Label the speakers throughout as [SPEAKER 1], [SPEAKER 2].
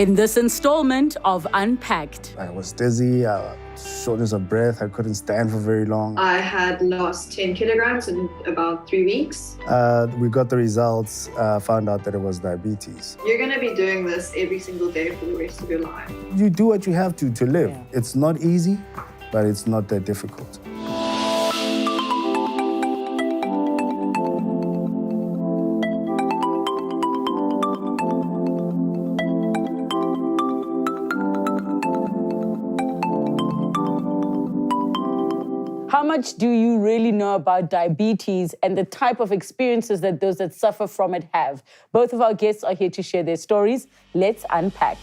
[SPEAKER 1] In this installment of Unpacked,
[SPEAKER 2] I was dizzy, shortness of breath, I couldn't stand for very long.
[SPEAKER 3] I had lost 10 kilograms in about 3 weeks.
[SPEAKER 2] We got the results, found out that it was diabetes.
[SPEAKER 3] You're going to be doing this every single day for the rest of your life.
[SPEAKER 2] You do what you have to live.
[SPEAKER 1] Yeah.
[SPEAKER 2] It's not easy, but it's not that difficult.
[SPEAKER 1] how much do you really know about diabetes and the type of experiences that those that suffer from it have? Both of our guests are here to share their stories. Let's unpack.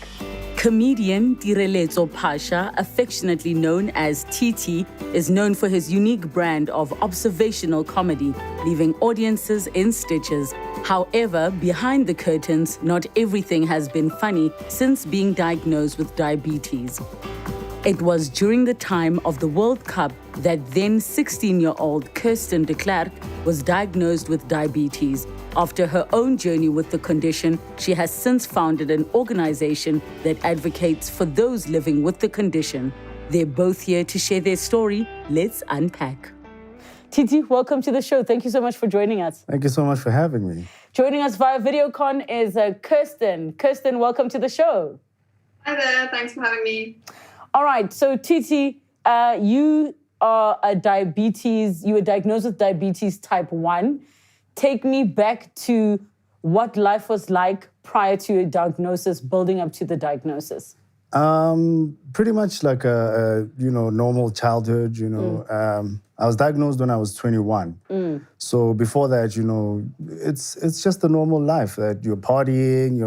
[SPEAKER 1] Comedian Relebogile Mabotja, affectionately known as TT, is known for his unique brand of observational comedy, leaving audiences in stitches. However, behind the curtains, not everything has been funny since being diagnosed with diabetes. It was during the time of the World Cup that then 16-year-old Kirsten de Klerk was diagnosed with diabetes. After her own journey with the condition, she has since founded an organization that advocates for those living with the condition. They're both here to share their story. Let's unpack. Titi, welcome to the show. Thank you so much for joining us.
[SPEAKER 2] Thank you so much for having me.
[SPEAKER 1] Joining us via VideoCon is Kirsten. Kirsten, welcome to the show.
[SPEAKER 3] Hi there, thanks for having me.
[SPEAKER 1] All right, so Titi, you are you were diagnosed with diabetes type 1. Take me back to what life was like prior to your diagnosis, building up to the diagnosis.
[SPEAKER 2] Pretty much like a normal childhood, I was diagnosed when I was 21. So before that, it's just a normal life that you're partying,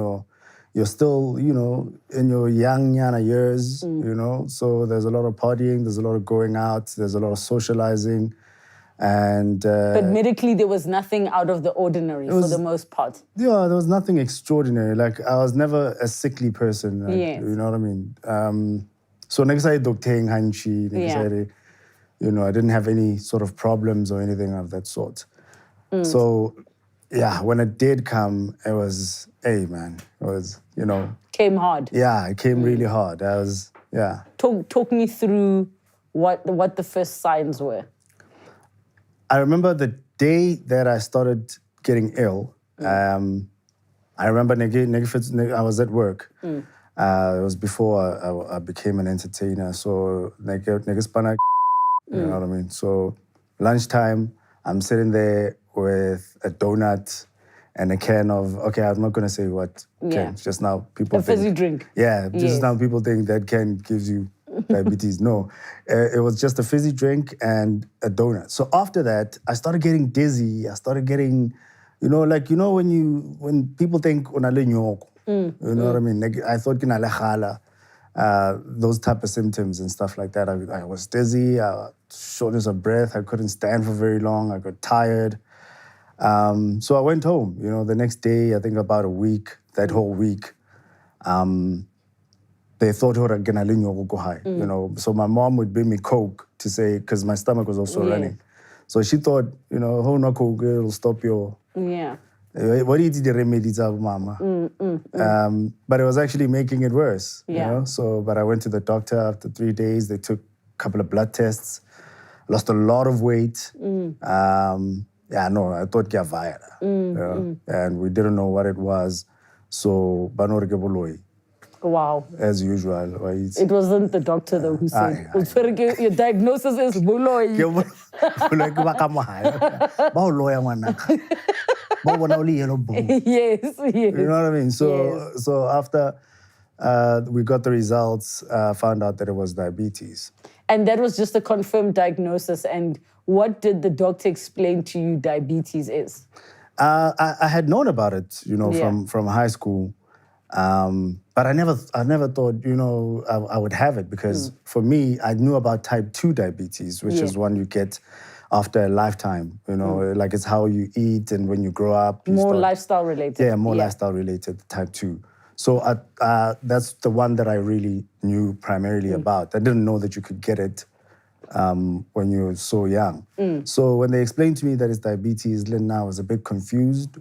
[SPEAKER 2] you're still, in your young years, so there's a lot of partying, there's a lot of going out, there's a lot of socializing. And
[SPEAKER 1] but medically, there was nothing out of the ordinary for the most part.
[SPEAKER 2] Yeah, there was nothing extraordinary. Like, I was never a sickly person. Like,
[SPEAKER 1] yes.
[SPEAKER 2] You know what I mean? So next I doctoring hanchi, I didn't have any sort of problems or anything of that sort. So, yeah, when it did come, it was, hey, man, it was,
[SPEAKER 1] Came hard.
[SPEAKER 2] Yeah, it came really hard.
[SPEAKER 1] Talk me through what the first signs were.
[SPEAKER 2] I remember the day that I started getting ill. I remember I was at work. It was before I became an entertainer. So, you know what I mean? So, lunchtime, I'm sitting there with a donut and a can of, okay, I'm not going to say what can. Just now people
[SPEAKER 1] a fizzy drink.
[SPEAKER 2] Yeah, just
[SPEAKER 1] yes.
[SPEAKER 2] Now people think that can gives you diabetes. No, it was just a fizzy drink and a donut. So after that, I started getting dizzy. I started getting, when people think unale nyoko, you know what I mean? Like, I thought kinale khala, those type of symptoms and stuff like that. I was dizzy, shortness of breath. I couldn't stand for very long. I got tired. So I went home. The next day, I think about a week, that whole week. They thought so my mom would bring me Coke to say, because my stomach was also running. So she thought, no Coke, it'll stop your...
[SPEAKER 1] Yeah.
[SPEAKER 2] What do you do the remedies of mama? But it was actually making it worse, So, but I went to the doctor after 3 days. They took a couple of blood tests, lost a lot of weight. I thought and we didn't know what it was. So,
[SPEAKER 1] wow.
[SPEAKER 2] As usual. Right?
[SPEAKER 1] It wasn't the doctor though who said, your diagnosis is buloy. Yes.
[SPEAKER 2] You know what I mean? So after we got the results, found out that it was diabetes.
[SPEAKER 1] And that was just a confirmed diagnosis. And what did the doctor explain to you diabetes is?
[SPEAKER 2] I had known about it, from high school. But I never thought, I would have it because for me, I knew about type 2 diabetes, which is one you get after a lifetime, like it's how you eat and when you grow up.
[SPEAKER 1] More lifestyle related.
[SPEAKER 2] Yeah, more lifestyle related, type 2. So that's the one that I really knew primarily about. I didn't know that you could get it when you're so young. So when they explained to me that it's diabetes, then I was a bit confused,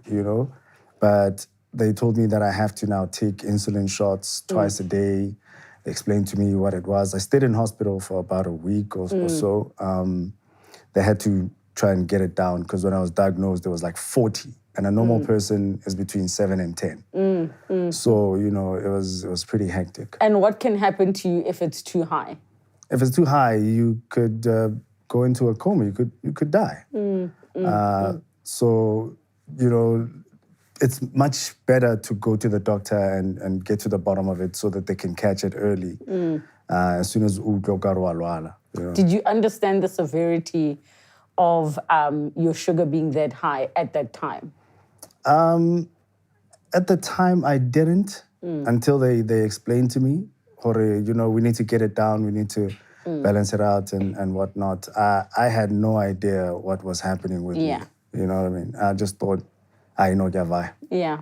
[SPEAKER 2] but they told me that I have to now take insulin shots twice a day. They explained to me what it was. I stayed in hospital for about a week or so. They had to try and get it down because when I was diagnosed, there was like 40. And a normal person is between 7 and 10. So, you know, it was pretty hectic.
[SPEAKER 1] And what can happen to you if it's too high?
[SPEAKER 2] If it's too high, you could go into a coma. You could die. So, you know, it's much better to go to the doctor and get to the bottom of it so that they can catch it early. As soon as
[SPEAKER 1] Did you understand the severity of your sugar being that high at that time?
[SPEAKER 2] At the time, I didn't until they explained to me, you know, we need to get it down, we need to balance it out and whatnot. I had no idea what was happening with me. You know what I mean? I just thought, I know Gavai.
[SPEAKER 1] Yeah.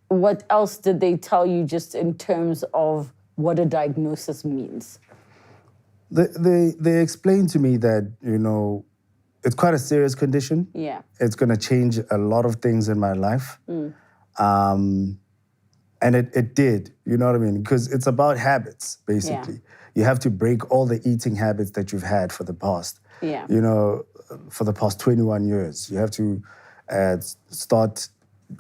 [SPEAKER 1] What else did they tell you just in terms of what a diagnosis means?
[SPEAKER 2] They explained to me that, you know, it's quite a serious condition.
[SPEAKER 1] Yeah.
[SPEAKER 2] It's going to change a lot of things in my life. And it did, you know what I mean? Because it's about habits, basically. You have to break all the eating habits that you've had for the past, you know, for the past 21 years. You have to start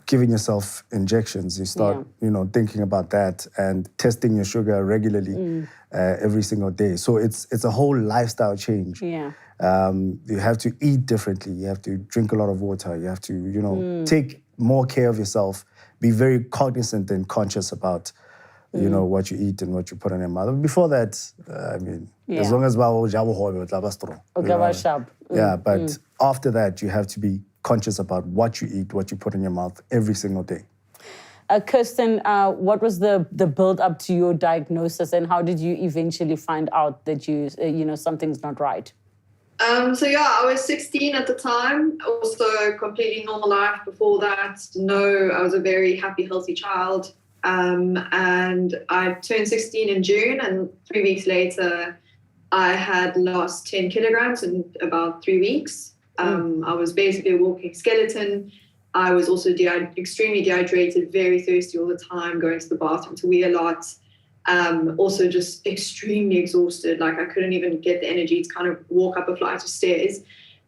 [SPEAKER 2] giving yourself injections. You start, you know, thinking about that and testing your sugar regularly every single day. So it's a whole lifestyle change. You have to eat differently. You have to drink a lot of water. You have to, you know, take more care of yourself. Be very cognizant and conscious about, you know, what you eat and what you put in your mouth. Before that, I mean, as long as but after that, you have to be conscious about what you eat, what you put in your mouth every single day.
[SPEAKER 1] Kirsten, what was the build up to your diagnosis, and how did you eventually find out that you know, something's not right?
[SPEAKER 3] So I was 16 at the time, also completely normal life before that. No, I was a very happy, healthy child. And I turned 16 in June, and 3 weeks later, I had lost 10 kilograms in about 3 weeks. I was basically a walking skeleton. I was also extremely dehydrated, very thirsty all the time, going to the bathroom to wee a lot. Also just extremely exhausted. Like I couldn't even get the energy to kind of walk up a flight of stairs.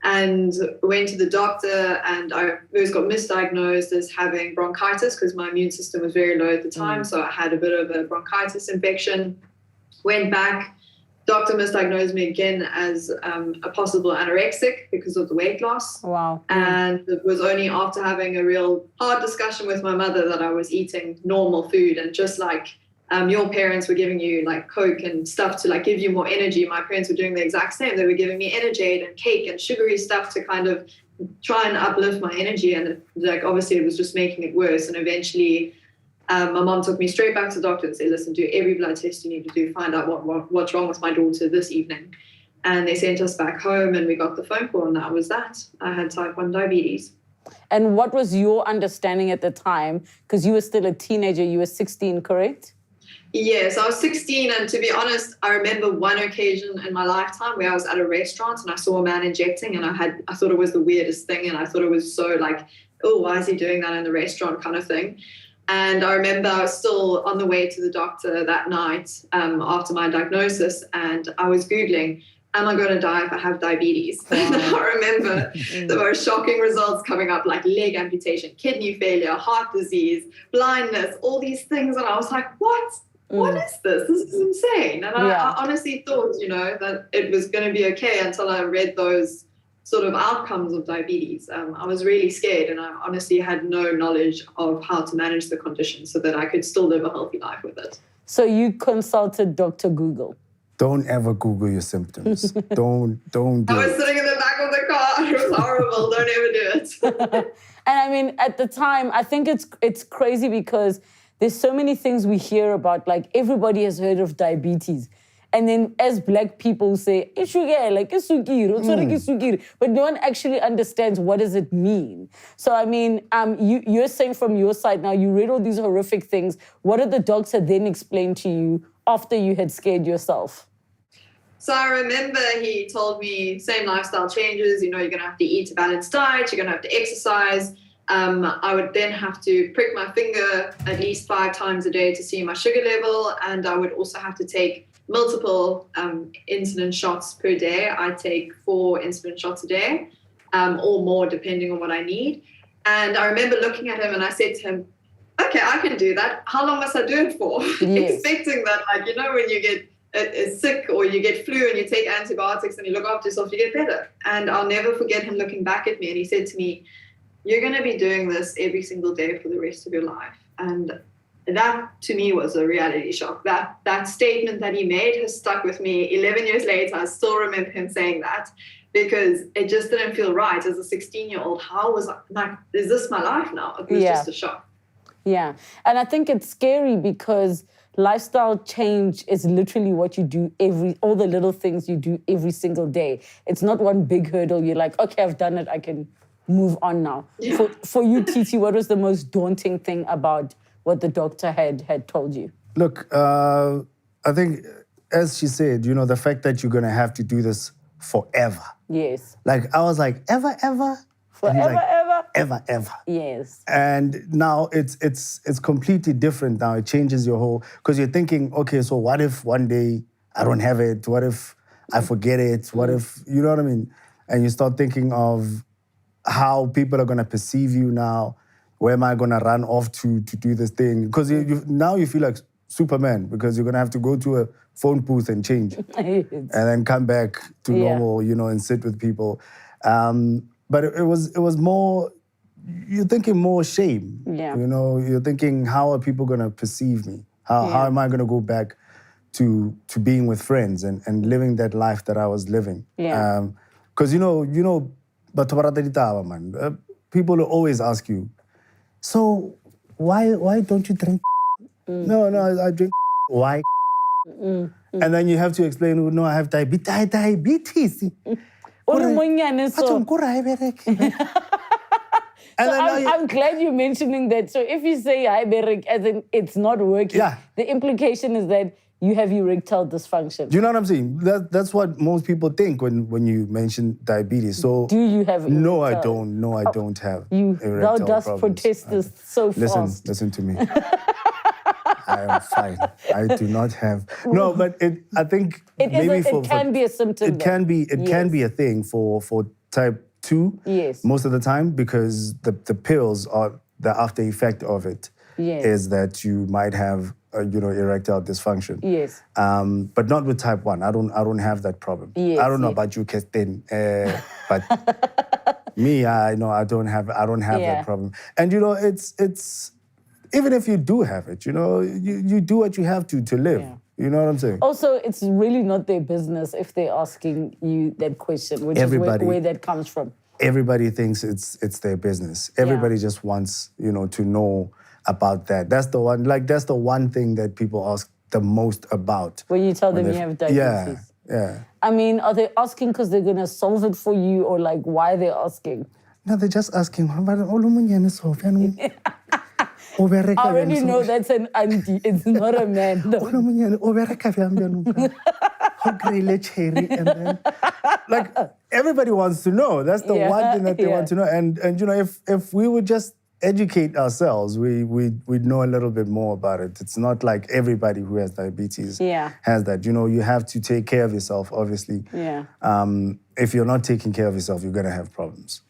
[SPEAKER 3] And went to the doctor, and I first got misdiagnosed as having bronchitis because my immune system was very low at the time. So I had a bit of a bronchitis infection. Went back. Doctor misdiagnosed me again as a possible anorexic because of the weight loss.
[SPEAKER 1] Wow.
[SPEAKER 3] And it was only after having a real hard discussion with my mother that I was eating normal food, and just like your parents were giving you like Coke and stuff to like give you more energy. My parents were doing the exact same. They were giving me Energade and cake and sugary stuff to kind of try and uplift my energy. And like, obviously it was just making it worse. And eventually my mom took me straight back to the doctor and said, listen, do every blood test you need to do, find out what's wrong with my daughter this evening. And they sent us back home, and we got the phone call, and that was that. I had type 1 diabetes.
[SPEAKER 1] And what was your understanding at the time? Because you were still a teenager, you were 16, correct?
[SPEAKER 3] Yes, I was 16, and to be honest, I remember one occasion in my lifetime where I was at a restaurant and I saw a man injecting, and I thought it was the weirdest thing, and I thought it was so like, oh, why is he doing that in the restaurant kind of thing. And I remember I was still on the way to the doctor that night after my diagnosis, and I was Googling, am I going to die if I have diabetes? And I remember the most shocking results coming up, like leg amputation, kidney failure, heart disease, blindness, all these things. And I was like, what? What is this? This is insane. And I honestly thought, you know, that it was going to be okay until I read those sort of outcomes of diabetes. I was really scared, and I honestly had no knowledge of how to manage the condition so that I could still live a healthy life with it.
[SPEAKER 1] So you consulted Dr. Google?
[SPEAKER 2] Don't ever Google your symptoms. don't do
[SPEAKER 3] I was sitting in the back of the car. It was horrible. Don't ever do it.
[SPEAKER 1] And I mean, at the time, I think it's crazy because there's so many things we hear about, like everybody has heard of diabetes. And then as Black people say, it's sugar, like it's sukiri, but no one actually understands what does it mean. So, I mean, you're saying from your side now, you read all these horrific things. What did the doctor then explain to you after you had scared yourself?
[SPEAKER 3] So I remember he told me same lifestyle changes, you know, you're going to have to eat a balanced diet, you're going to have to exercise. I would then have to prick my finger at least 5 times a day to see my sugar level, and I would also have to take multiple insulin shots per day. I take 4 insulin shots a day, or more depending on what I need. And I remember looking at him and I said to him, okay, I can do that. How long must I do it for?
[SPEAKER 1] Yes.
[SPEAKER 3] Expecting that, like, you know, when you get sick or you get flu and you take antibiotics and you look after yourself, you get better. And I'll never forget him looking back at me and he said to me, you're going to be doing this every single day for the rest of your life. And that to me was a reality shock. That statement that he made has stuck with me. 11 years later, I still remember him saying that, because it just didn't feel right as a 16-year-old. How was I, like, is this my life now? It was just a shock.
[SPEAKER 1] Yeah. And I think it's scary because lifestyle change is literally what you do all the little things you do every single day. It's not one big hurdle. You're like, okay, I've done it. I can move on now.
[SPEAKER 3] Yeah.
[SPEAKER 1] For you, Titi, what was the most daunting thing about what the doctor had told you?
[SPEAKER 2] Look, I think, as she said, you know, the fact that you're going to have to do this forever.
[SPEAKER 1] Yes.
[SPEAKER 2] Like, I was like, ever?
[SPEAKER 1] Forever,
[SPEAKER 2] like,
[SPEAKER 1] ever?
[SPEAKER 2] Ever.
[SPEAKER 1] Yes.
[SPEAKER 2] And now it's completely different now. It changes your whole, because you're thinking, okay, so what if one day I don't have it? What if I forget it? What if, you know what I mean? And you start thinking of how people are going to perceive you now. Where am I going to run off to do this thing? Because now you feel like Superman, because you're going to have to go to a phone booth and change and then come back to normal, you know, and sit with people. But it was more, you're thinking more shame.
[SPEAKER 1] Yeah.
[SPEAKER 2] You know, you're thinking, how are people going to perceive me? How am I going to go back to being with friends and living that life that I was living?
[SPEAKER 1] Yeah.
[SPEAKER 2] Because, you know, but people will always ask you, so why don't you drink? No, I drink. Why? And then you have to explain, no, I have diabetes.
[SPEAKER 1] So I'm glad you're mentioning that. So if you say hyperic as in it's not working, the implication is that you have erectile dysfunction.
[SPEAKER 2] Do you know what I'm saying? That's what most people think when you mention diabetes. So
[SPEAKER 1] do you have erectile?
[SPEAKER 2] No, I don't. No, I don't have
[SPEAKER 1] Thou dost
[SPEAKER 2] problems.
[SPEAKER 1] protest this so fast.
[SPEAKER 2] Listen to me. I am fine. I do not have. No, but I think
[SPEAKER 1] it can be a symptom.
[SPEAKER 2] It can be a thing for type 2.
[SPEAKER 1] Yes.
[SPEAKER 2] Most of the time, because the pills are the after effect of it.
[SPEAKER 1] Yes.
[SPEAKER 2] Is that you might have erectile dysfunction.
[SPEAKER 1] Yes.
[SPEAKER 2] But not with type 1. I don't have that problem.
[SPEAKER 1] Yes,
[SPEAKER 2] I don't know about you, Kirsten, but me, I don't have that problem. And it's even if you do have it, you do what you have to live. Yeah. You know what I'm saying?
[SPEAKER 1] Also, it's really not their business if they're asking you that question, which is where that comes from.
[SPEAKER 2] Everybody thinks it's their business. Everybody just wants, to know about that. That's the one. That's the one thing that people ask the most about.
[SPEAKER 1] When you tell them you have diabetes.
[SPEAKER 2] Yeah.
[SPEAKER 1] I mean, are they asking because they're gonna solve it for you, or like why they're asking?
[SPEAKER 2] No, they're just asking. I
[SPEAKER 1] already know that's an auntie. It's not a man.
[SPEAKER 2] Like everybody wants to know. That's the one thing that they want to know. And if we would just educate ourselves, we'd know a little bit more about it. It's not like everybody who has diabetes has that. You have to take care of yourself, obviously.
[SPEAKER 1] Yeah.
[SPEAKER 2] If you're not taking care of yourself, you're going to have problems.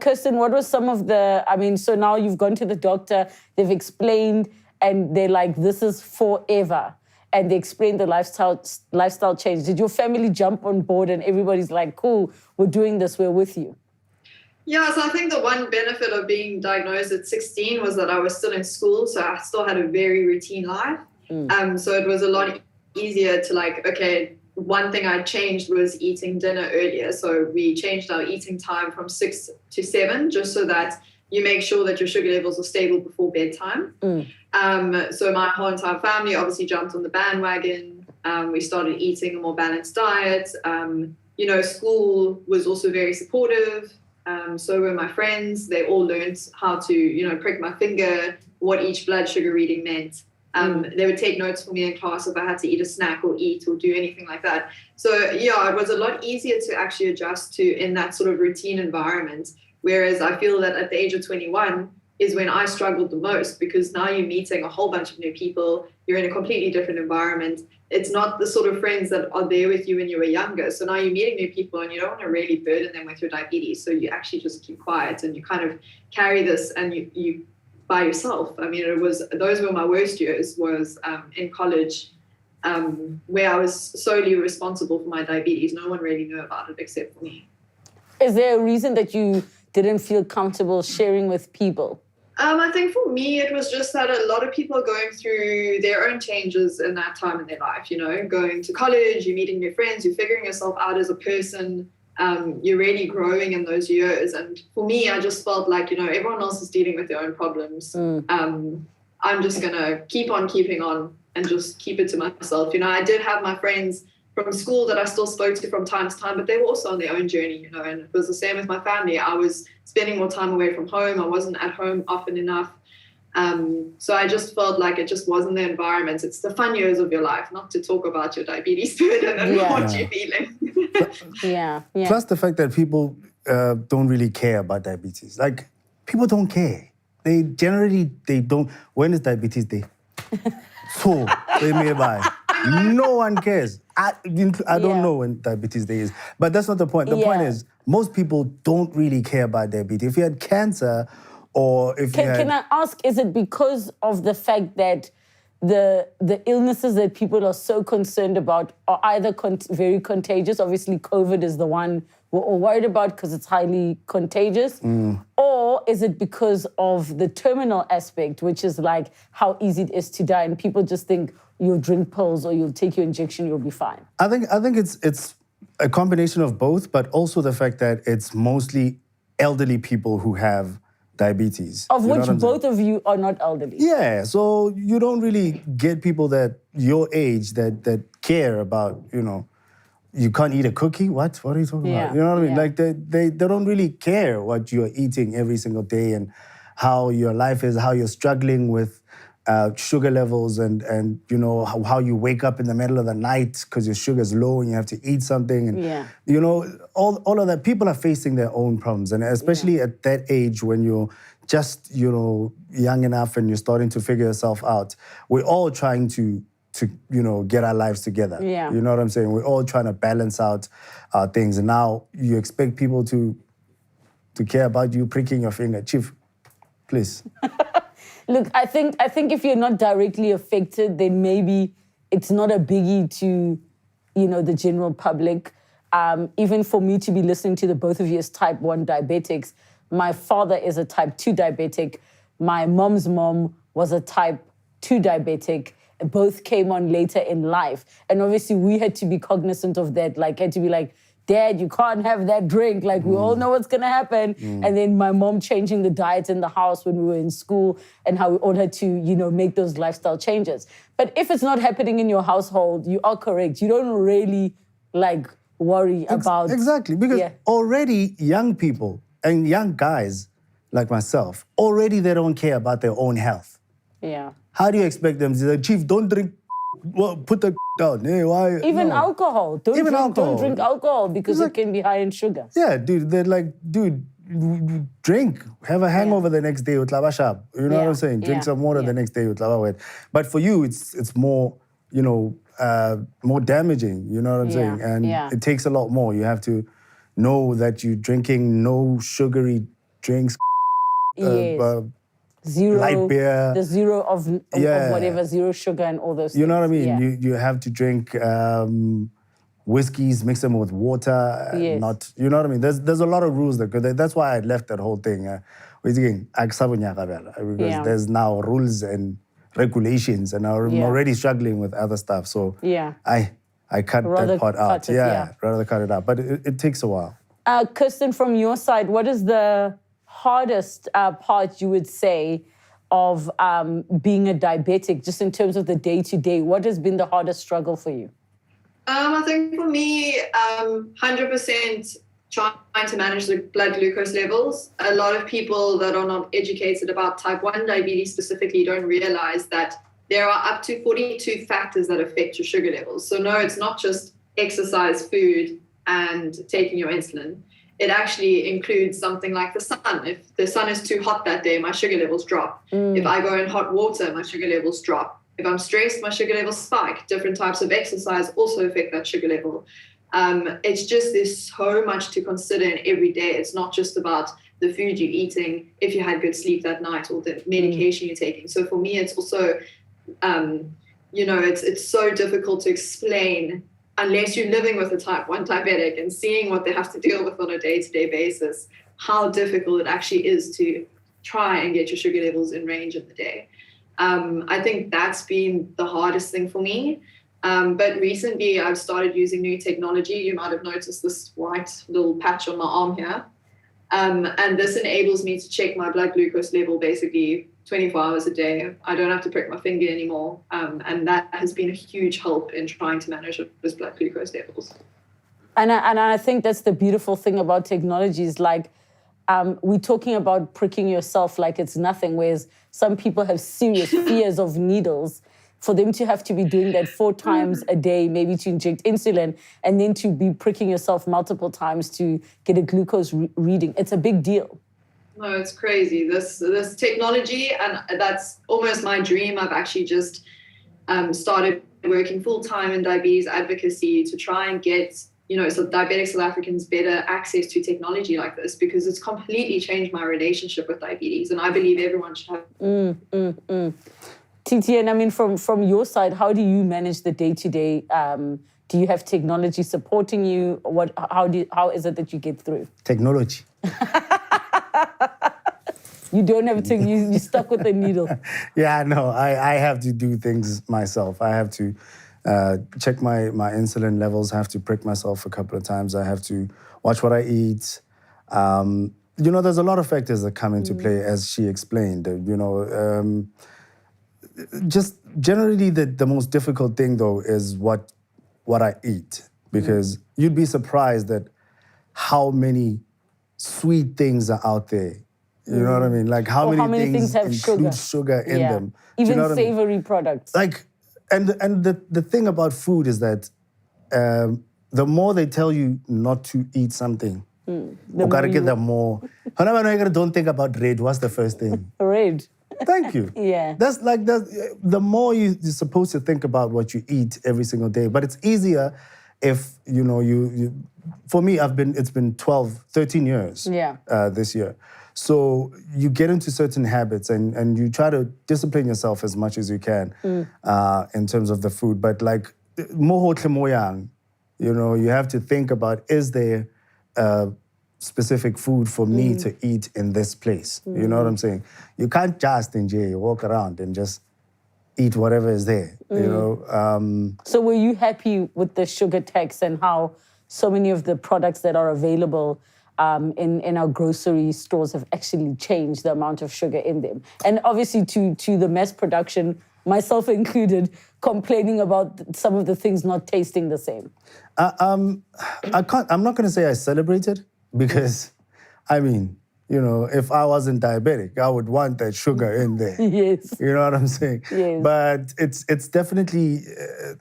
[SPEAKER 1] Kirsten, what was some of so now you've gone to the doctor, they've explained, and they're like, this is forever. And they explained the lifestyle change. Did your family jump on board and everybody's like, cool, we're doing this, we're with you?
[SPEAKER 3] Yeah, so I think the one benefit of being diagnosed at 16 was that I was still in school, so I still had a very routine life. So it was a lot easier to one thing I changed was eating dinner earlier. So we changed our eating time from 6 to 7, just so that you make sure that your sugar levels are stable before bedtime. So my whole entire family obviously jumped on the bandwagon. We started eating a more balanced diet. School was also very supportive. So were my friends. They all learned how to, prick my finger, what each blood sugar reading meant. They would take notes for me in class if I had to eat a snack or eat or do anything like that. So, it was a lot easier to actually adjust to in that sort of routine environment. Whereas I feel that at the age of 21 is when I struggled the most, because now you're meeting a whole bunch of new people. You're in a completely different environment. It's not the sort of friends that are there with you when you were younger. So now you're meeting new people and you don't want to really burden them with your diabetes. So you actually just keep quiet and you kind of carry this and you by yourself. I mean, those were my worst years, was in college, where I was solely responsible for my diabetes. No one really knew about it except for me.
[SPEAKER 1] Is there a reason that you didn't feel comfortable sharing with people?
[SPEAKER 3] I think for me, it was just that a lot of people are going through their own changes in that time in their life, going to college, you're meeting new friends, you're figuring yourself out as a person, you're really growing in those years. And for me, I just felt like, everyone else is dealing with their own problems. I'm just going to keep on keeping on and just keep it to myself. I did have my friends from school that I still spoke to from time to time, but they were also on their own journey, and it was the same with my family. I was spending more time away from home. I wasn't at home often enough. So I just felt like it just wasn't the environment. It's the fun years of your life, not to talk about your diabetes burden and what you're feeling.
[SPEAKER 1] Yeah.
[SPEAKER 2] Plus the fact that people don't really care about diabetes. Like, people don't care. They don't. When is diabetes day? So they may buy. No one cares. I don't know when diabetes day is. But that's not the point. The point is, most people don't really care about diabetes. If you had cancer, or if you had...
[SPEAKER 1] Can I ask, is it because of the fact that the illnesses that people are so concerned about are either very contagious? Obviously, COVID is the one we're all worried about because it's highly contagious. Or is it because of the terminal aspect, which is like how easy it is to die, and people just think you'll drink pills or you'll take your injection, you'll be fine?
[SPEAKER 2] I think it's a combination of both, but also the fact that it's mostly elderly people who have diabetes.
[SPEAKER 1] Of which both of you are not elderly.
[SPEAKER 2] Yeah, so you don't really get people that your age that care about, you can't eat a cookie? What are you talking about? You know what I mean? Like, they don't really care what you're eating every single day and how your life is, how you're struggling with sugar levels and how you wake up in the middle of the night because your sugar's low and you have to eat something. And, all of that. People are facing their own problems. And especially at that age when you're just, young enough and you're starting to figure yourself out, we're all trying to get our lives together. You know what I'm saying? We're all trying to balance out things. And now you expect people to care about you pricking your finger. Chief, please.
[SPEAKER 1] Look, I think if you're not directly affected, then maybe it's not a biggie to, the general public. Even for me to be listening to the both of you as type 1 diabetics, my father is a type 2 diabetic. My mom's mom was a type 2 diabetic. Both came on later in life. And obviously we had to be cognizant of that, had to be like, Dad, you can't have that drink. We all know what's going to happen. And then my mom changing the diet in the house when we were in school and how we all had to, make those lifestyle changes. But if it's not happening in your household, you are correct. You don't really, worry about...
[SPEAKER 2] Exactly, because already young people and young guys like myself, already they don't care about their own health.
[SPEAKER 1] Yeah.
[SPEAKER 2] How do you expect them to say, Chief, don't drink, put the down. Hey, why?
[SPEAKER 1] Even alcohol. Don't drink alcohol because it can be high in sugar.
[SPEAKER 2] Yeah, dude, they're like, dude, drink. Have a hangover the next day with lava sharp. You know what I'm saying? Drink some water the next day with lava wet. But for you, it's more, more damaging. You know what I'm saying? And it takes a lot more. You have to know that you're drinking no sugary drinks.
[SPEAKER 1] Zero,
[SPEAKER 2] light beer.
[SPEAKER 1] The zero of whatever, zero sugar and all those things.
[SPEAKER 2] You know what I mean? You have to drink whiskeys, mix them with water. Not, you know what I mean? There's a lot of rules that's why I left that whole thing. Because there's now rules and regulations, and I'm already struggling with other stuff. So I cut that part out. Rather cut it out. But it takes a while.
[SPEAKER 1] Kirsten, from your side, what is the hardest part you would say of being a diabetic, just in terms of the day-to-day? What has been the hardest struggle for you?
[SPEAKER 3] I think for me, 100% trying to manage the blood glucose levels. A lot of people that are not educated about type 1 diabetes specifically don't realize that there are up to 42 factors that affect your sugar levels. So no, it's not just exercise, food, and taking your insulin. it actually includes something like the sun. If the sun is too hot that day, my sugar levels drop. If I go in hot water, my sugar levels drop. If I'm stressed, my sugar levels spike. Different types of exercise also affect that sugar level. It's just there's so much to consider in every day. It's not just about the food you're eating, if you had good sleep that night, or the medication you're taking. So for me, it's also, it's so difficult to explain unless you're living with a type 1 diabetic and seeing what they have to deal with on a day-to-day basis, how difficult it actually is to try and get your sugar levels in range in the day. I think that's been the hardest thing for me. But recently I've started using new technology. You might have noticed this white little patch on my arm here. And this enables me to check my blood glucose level basically 24 hours a day. I don't have to prick my finger anymore. And that has been a huge help in trying to manage those blood glucose levels.
[SPEAKER 1] And I think that's the beautiful thing about technology is like, we're talking about pricking yourself like it's nothing, whereas some people have serious fears of needles. For them to have to be doing that 4 times a day, maybe to inject insulin, and then to be pricking yourself multiple times to get a glucose reading, it's a big deal.
[SPEAKER 3] No, it's crazy. This technology, and that's almost my dream. I've actually just started working full-time in diabetes advocacy to try and get, so diabetic South Africans better access to technology like this, because it's completely changed my relationship with diabetes, and I believe everyone should have.
[SPEAKER 1] TT, and I mean, from your side, how do you manage the day-to-day? Do you have technology supporting you? How is it that you get through?
[SPEAKER 2] Technology.
[SPEAKER 1] You don't have to, you're stuck with the needle.
[SPEAKER 2] Yeah, no, I have to do things myself. I have to check my insulin levels. I have to prick myself a couple of times. I have to watch what I eat. There's a lot of factors that come into play, as she explained. Just generally the most difficult thing, though, is what I eat. Because you'd be surprised at how many sweet things are out there. You know what I mean? Like how many things have include sugar in them.
[SPEAKER 1] Even savory products.
[SPEAKER 2] Like, and the thing about food is that the more they tell you not to eat something, you gotta get them more. Don't think about red. What's the first thing?
[SPEAKER 1] Red.
[SPEAKER 2] Thank you.
[SPEAKER 1] Yeah.
[SPEAKER 2] That's like the more you're supposed to think about what you eat every single day. But it's easier if you for me, it's been 13 years this year. So you get into certain habits and you try to discipline yourself as much as you can in terms of the food. But like you have to think about, is there specific food for me to eat in this place? You know what I'm saying? You can't just walk around and just eat whatever is there,
[SPEAKER 1] So were you happy with the sugar tax and how so many of the products that are available in our grocery stores have actually changed the amount of sugar in them? And obviously to the mass production, myself included, complaining about some of the things not tasting the same.
[SPEAKER 2] I'm not going to say I celebrated, because, I mean, if I wasn't diabetic, I would want that sugar in there.
[SPEAKER 1] Yes.
[SPEAKER 2] You know what I'm saying?
[SPEAKER 1] Yes.
[SPEAKER 2] But it's definitely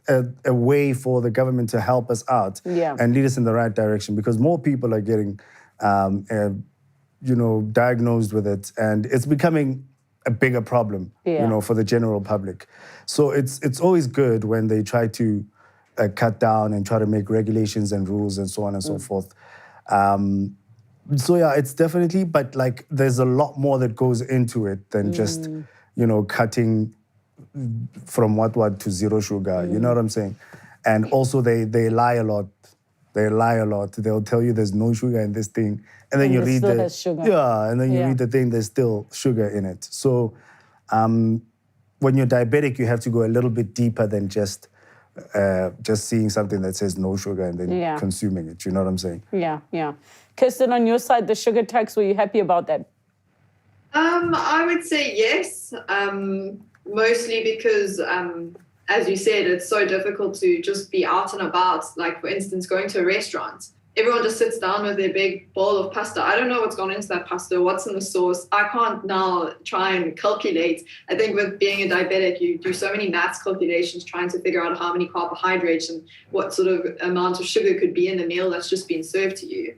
[SPEAKER 2] a way for the government to help us out and lead us in the right direction, because more people are getting, diagnosed with it, and it's becoming a bigger problem, for the general public. So it's always good when they try to cut down and try to make regulations and rules and so on and so forth. So yeah, it's definitely, but like there's a lot more that goes into it than just, cutting from what to zero sugar. You know what I'm saying? And also they lie a lot. They lie a lot. They'll tell you there's no sugar in this thing, and then you read
[SPEAKER 1] still has sugar.
[SPEAKER 2] and then you read the thing. There's still sugar in it. So when you're diabetic, you have to go a little bit deeper than just seeing something that says no sugar and then consuming it. You know what I'm saying?
[SPEAKER 1] Yeah. Kirsten, on your side, the sugar tax, were you happy about that?
[SPEAKER 3] I would say yes, mostly because, as you said, it's so difficult to just be out and about. Like, for instance, going to a restaurant. Everyone just sits down with their big bowl of pasta. I don't know what's gone into that pasta, what's in the sauce. I can't now try and calculate. I think with being a diabetic, you do so many maths calculations trying to figure out how many carbohydrates and what sort of amount of sugar could be in the meal that's just been served to you.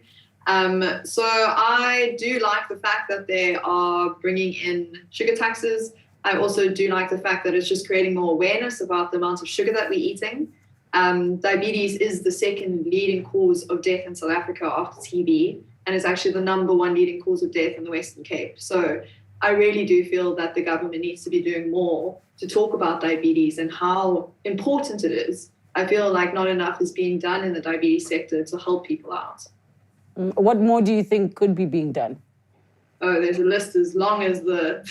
[SPEAKER 3] So I do like the fact that they are bringing in sugar taxes. I also do like the fact that it's just creating more awareness about the amount of sugar that we're eating. Diabetes is the second leading cause of death in South Africa after TB, and it's actually the number one leading cause of death in the Western Cape. So I really do feel that the government needs to be doing more to talk about diabetes and how important it is. I feel like not enough is being done in the diabetes sector to help people out.
[SPEAKER 1] What more do you think could be being done?
[SPEAKER 3] Oh, there's a list as long as the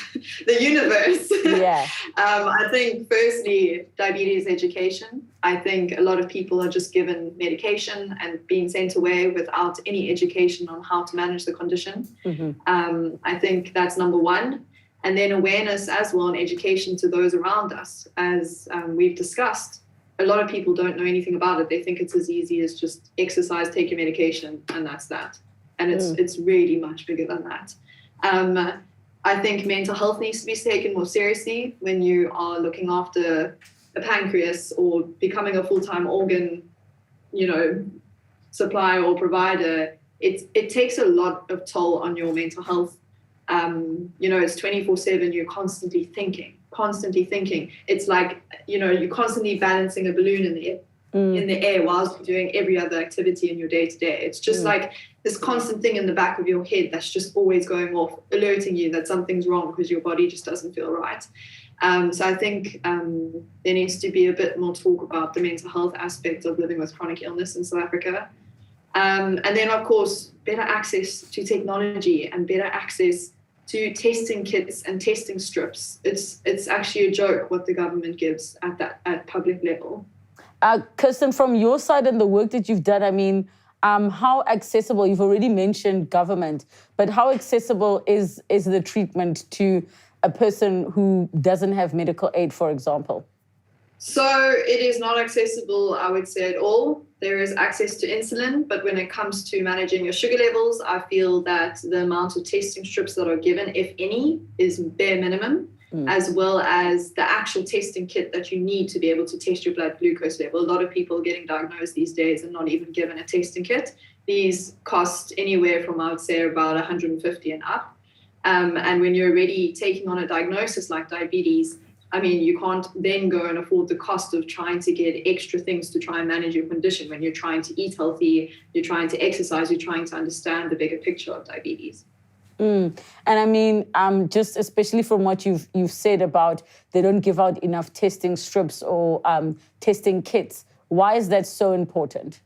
[SPEAKER 3] universe.
[SPEAKER 1] Yeah.
[SPEAKER 3] I think, firstly, diabetes education. I think a lot of people are just given medication and being sent away without any education on how to manage the condition. I think that's number one. And then awareness as well and education to those around us. As we've discussed, a lot of people don't know anything about it. They think it's as easy as just exercise, take your medication, and that's that. And it's really much bigger than that. I think mental health needs to be taken more seriously when you are looking after a pancreas or becoming a full-time organ, supplier or provider. It takes a lot of toll on your mental health. It's 24/7. You're constantly thinking. It's like, you're constantly balancing a balloon in the air whilst you're doing every other activity in your day-to-day. It's just like this constant thing in the back of your head that's just always going off, alerting you that something's wrong because your body just doesn't feel right. So I think there needs to be a bit more talk about the mental health aspect of living with chronic illness in South Africa. And then, of course, better access to technology and better access to testing kits and testing strips. It's actually a joke what the government gives at public level.
[SPEAKER 1] Kirsten, from your side and the work that you've done, I mean, how accessible, you've already mentioned government, but how accessible is the treatment to a person who doesn't have medical aid, for example?
[SPEAKER 3] So it is not accessible, I would say, at all. There is access to insulin, but when it comes to managing your sugar levels, I feel that the amount of testing strips that are given, if any, is bare minimum, as well as the actual testing kit that you need to be able to test your blood glucose level. A lot of people getting diagnosed these days and not even given a testing kit. These cost anywhere from, I would say, about 150 and up. And when you're already taking on a diagnosis like diabetes, I mean, you can't then go and afford the cost of trying to get extra things to try and manage your condition. When you're trying to eat healthy, you're trying to exercise, you're trying to understand the bigger picture of diabetes.
[SPEAKER 1] And I mean, just especially from what you've said about they don't give out enough testing strips or testing kits. Why is that so important?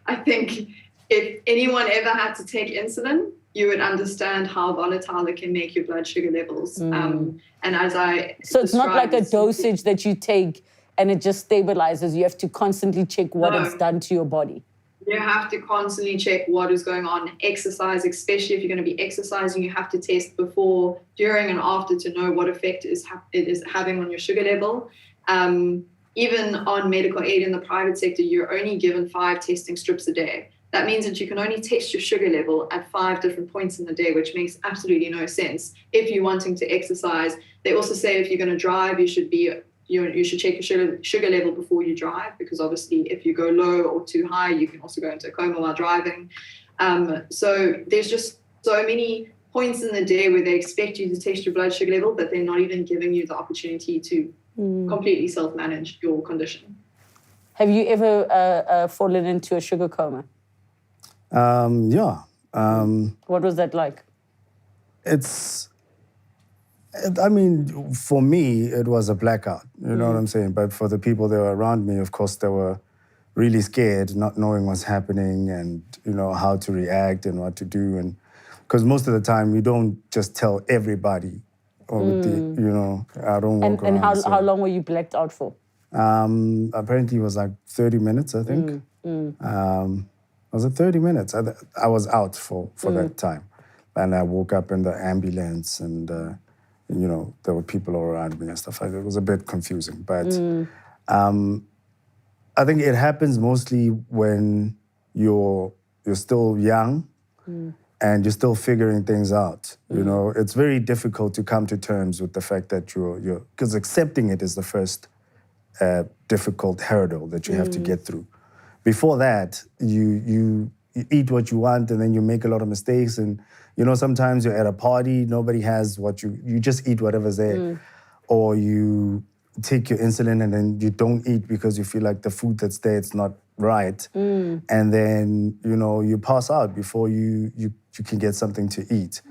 [SPEAKER 3] I think if anyone ever had to take insulin, you would understand how volatile it can make your blood sugar levels.
[SPEAKER 1] So it's not like a dosage that you take and it just stabilizes. You have to constantly check what it's done to your body.
[SPEAKER 3] You have to constantly check what is going on. Exercise, especially if you're going to be exercising, you have to test before, during, and after to know what effect it is having on your sugar level. Even on medical aid in the private sector, you're only given 5 testing strips a day. That means that you can only test your sugar level at 5 different points in the day, which makes absolutely no sense. If you're wanting to exercise, they also say if you're going to drive, you should check your sugar level before you drive, because obviously if you go low or too high, you can also go into a coma while driving. So there's just so many points in the day where they expect you to test your blood sugar level, but they're not even giving you the opportunity to completely self-manage your condition.
[SPEAKER 1] Have you ever fallen into a sugar coma?
[SPEAKER 2] Yeah.
[SPEAKER 1] What was that like?
[SPEAKER 2] For me, it was a blackout. You know what I'm saying? But for the people that were around me, of course, they were really scared, not knowing what's happening and, how to react and what to do. And because most of the time, you don't just tell everybody. Or I don't walk around.
[SPEAKER 1] And how long were you blacked out for?
[SPEAKER 2] Apparently, it was like 30 minutes, I think. Was it 30 minutes? I was out for that time. And I woke up in the ambulance and, there were people all around me and stuff like that. It was a bit confusing. But I think it happens mostly when you're still young and you're still figuring things out. It's very difficult to come to terms with the fact that because accepting it is the first difficult hurdle that you have to get through. Before that, you eat what you want, and then you make a lot of mistakes. And, sometimes you're at a party, nobody has what you just eat whatever's there. Or you take your insulin and then you don't eat because you feel like the food that's there, it's not right. And then, you pass out before you can get something to eat.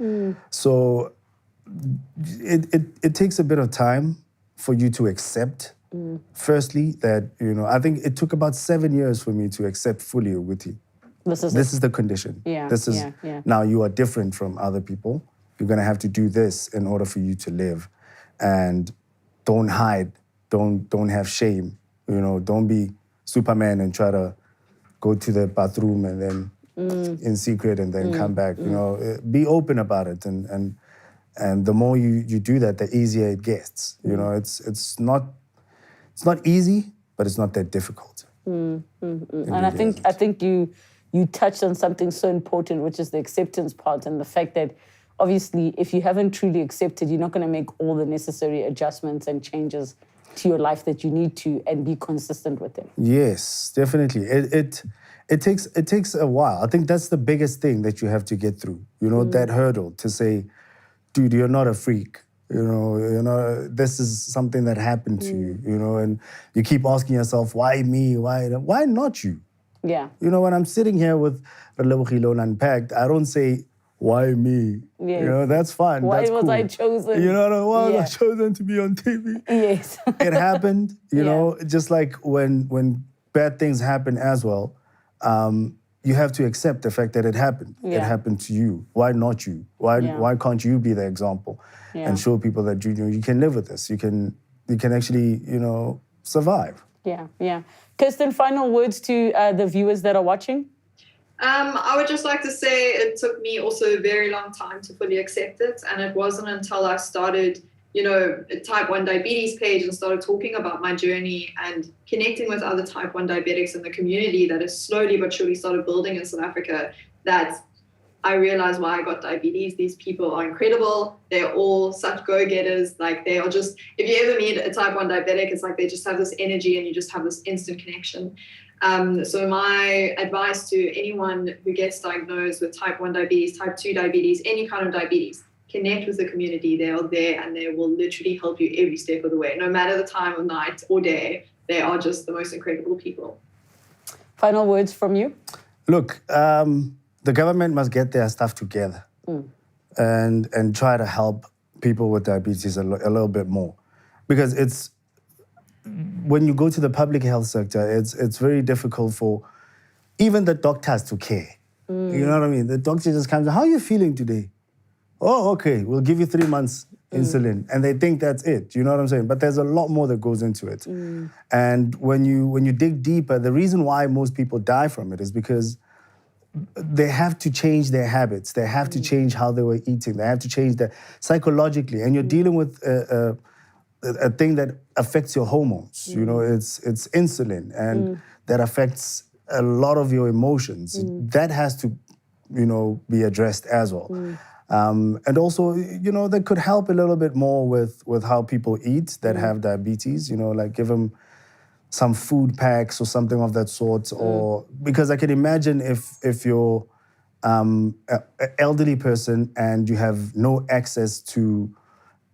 [SPEAKER 2] So it takes a bit of time for you to accept, firstly, that, I think it took about 7 years for me to accept fully Uguti. This is the condition. Now you are different from other people. You're going to have to do this in order for you to live. And don't hide. Don't have shame. Don't be Superman and try to go to the bathroom and then in secret and then come back. Be open about it, and the more you do that, the easier it gets. It's not easy, but it's not that difficult.
[SPEAKER 1] And I think you touched on something so important, which is the acceptance part, and the fact that obviously if you haven't truly accepted, you're not going to make all the necessary adjustments and changes to your life that you need to, and be consistent with them.
[SPEAKER 2] Yes, definitely. It takes a while. I think that's the biggest thing that you have to get through. That hurdle to say, dude, you're not a freak. This is something that happened to you. And you keep asking yourself, why me? Why not you?
[SPEAKER 1] Yeah.
[SPEAKER 2] When I'm sitting here with Relebogile Unpacked, I don't say, why me?
[SPEAKER 1] Yes.
[SPEAKER 2] That's fun.
[SPEAKER 1] Why
[SPEAKER 2] that's
[SPEAKER 1] was
[SPEAKER 2] cool.
[SPEAKER 1] I chosen?
[SPEAKER 2] Why was I chosen to be on TV?
[SPEAKER 1] Yes.
[SPEAKER 2] It happened, just like when bad things happen as well, you have to accept the fact that it happened.
[SPEAKER 1] Yeah.
[SPEAKER 2] It happened to you. Why not you? Why can't you be the example and show people that you can live with this? You can actually, survive.
[SPEAKER 1] Yeah. Kirsten, final words to the viewers that are watching?
[SPEAKER 3] I would just like to say it took me also a very long time to fully accept it. And it wasn't until I started, a type 1 diabetes page and started talking about my journey and connecting with other type 1 diabetics in the community that has slowly but surely started building in South Africa, that I realized why I got diabetes. These people are incredible. They're all such go-getters. Like, they are just, if you ever meet a type 1 diabetic, it's like they just have this energy and you just have this instant connection. So my advice to anyone who gets diagnosed with type 1 diabetes, type 2 diabetes, any kind of diabetes, connect with the community. They are there and they will literally help you every step of the way. No matter the time of night or day, they are just the most incredible people.
[SPEAKER 1] Final words from you?
[SPEAKER 2] Look, the government must get their stuff together and try to help people with diabetes a little bit more. Because when you go to the public health sector, it's very difficult for even the doctors to care. You know what I mean? The doctor just comes, how are you feeling today? Oh, okay, we'll give you 3 months insulin. And they think that's it, you know what I'm saying? But there's a lot more that goes into it. And when you dig deeper, the reason why most people die from it is because they have to change their habits. They have to change how they were eating. They have to change psychologically. And you're dealing with a thing that affects your hormones. It's insulin, and that affects a lot of your emotions. That has to, be addressed as well. And also, that could help a little bit more with how people eat that have diabetes. Like give them some food packs or something of that sort. Or because I can imagine if you're an elderly person and you have no access to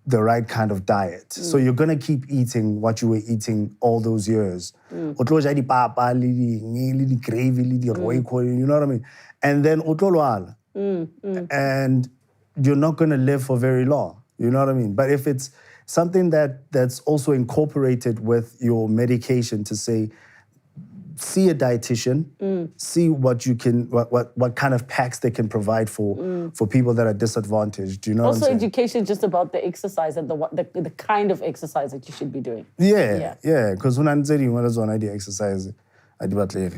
[SPEAKER 2] the right kind of diet. So you're going to keep eating what you were eating all those years. O tlo ja dipapa, le gravy, le roiko, you know what I mean? And then o tlo lwala. And you're not going to live for very long, you know what I mean? But if it's something that's also incorporated with your medication to say, see a dietitian, see what you can, what kind of packs they can provide for people that are disadvantaged. Do you know
[SPEAKER 1] also,
[SPEAKER 2] what I'm saying?
[SPEAKER 1] education just about the exercise and the kind of exercise that you should be doing.
[SPEAKER 2] Yeah. Because when I'm saying what is one idea exercise, I do not live.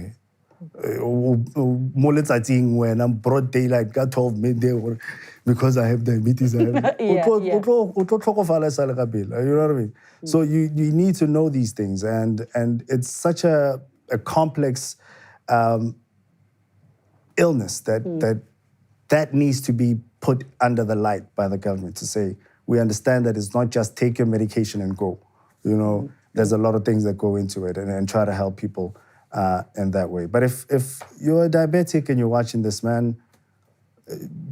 [SPEAKER 2] More let's think when I'm broad daylight, got 12 midday, because I have diabetes. You know what I mean? So you need to know these things, and it's such a complex illness that needs to be put under the light by the government to say, we understand that it's not just take your medication and go. There's a lot of things that go into it, and try to help people in that way. But if you're a diabetic and you're watching this, man,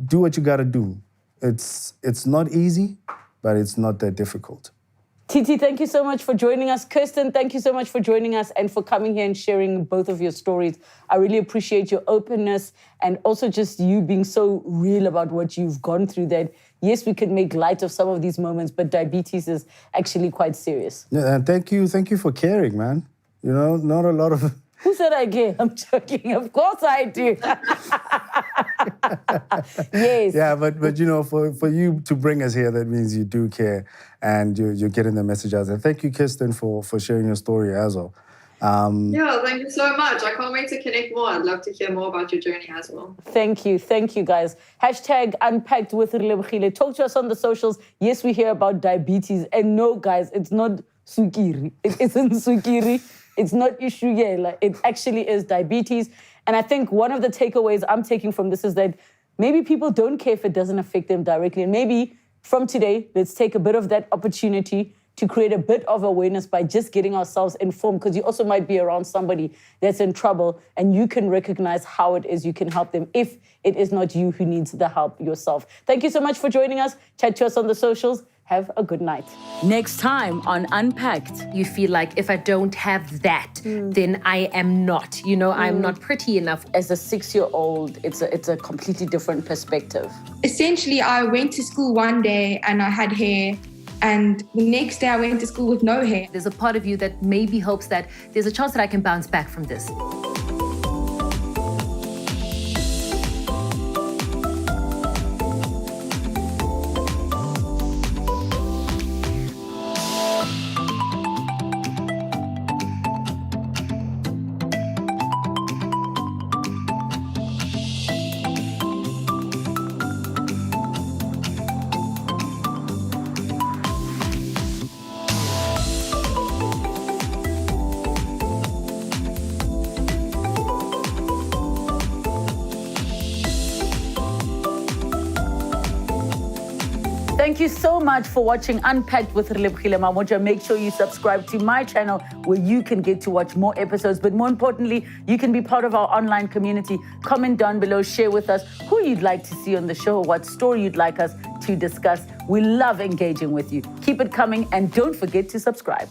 [SPEAKER 2] do what you got to do. It's not easy, but it's not that difficult.
[SPEAKER 1] Titi, thank you so much for joining us. Kirsten, thank you so much for joining us and for coming here and sharing both of your stories. I really appreciate your openness and also just you being so real about what you've gone through, that, yes, we could make light of some of these moments, but diabetes is actually quite serious.
[SPEAKER 2] Yeah, and thank you for caring, man. You know, not a lot of...
[SPEAKER 1] Who said I care? I'm joking. Of course I do. Yes.
[SPEAKER 2] Yeah, but you know, for you to bring us here, that means you do care and you're getting the message out there. Thank you, Kirsten, for sharing your story as well.
[SPEAKER 3] Yeah, thank you so much. I can't wait to connect more. I'd love to hear more about your journey as well.
[SPEAKER 1] Thank you, guys. # Unpacked with Relebogile. Talk to us on the socials. Yes, we hear about diabetes. And no, guys, it's not sukiri. It isn't sukiri. It's not ishugela. It actually is diabetes. And I think one of the takeaways I'm taking from this is that maybe people don't care if it doesn't affect them directly. And maybe from today, let's take a bit of that opportunity to create a bit of awareness by just getting ourselves informed, because you also might be around somebody that's in trouble and you can recognize how it is you can help them if it is not you who needs the help yourself. Thank you so much for joining us. Chat to us on the socials. Have a good night. Next time on Unpacked.
[SPEAKER 4] You feel like if I don't have that, then I am not. You know, I'm not pretty enough.
[SPEAKER 1] As a 6-year-old, it's a completely different perspective.
[SPEAKER 5] Essentially, I went to school one day and I had hair, and the next day I went to school with no hair.
[SPEAKER 4] There's a part of you that maybe hopes that there's a chance that I can bounce back from this.
[SPEAKER 1] Thank you so much for watching Unpacked with Relebogile Mabotja. Make sure you subscribe to my channel where you can get to watch more episodes. But more importantly, you can be part of our online community. Comment down below, share with us who you'd like to see on the show, what story you'd like us to discuss. We love engaging with you. Keep it coming and don't forget to subscribe.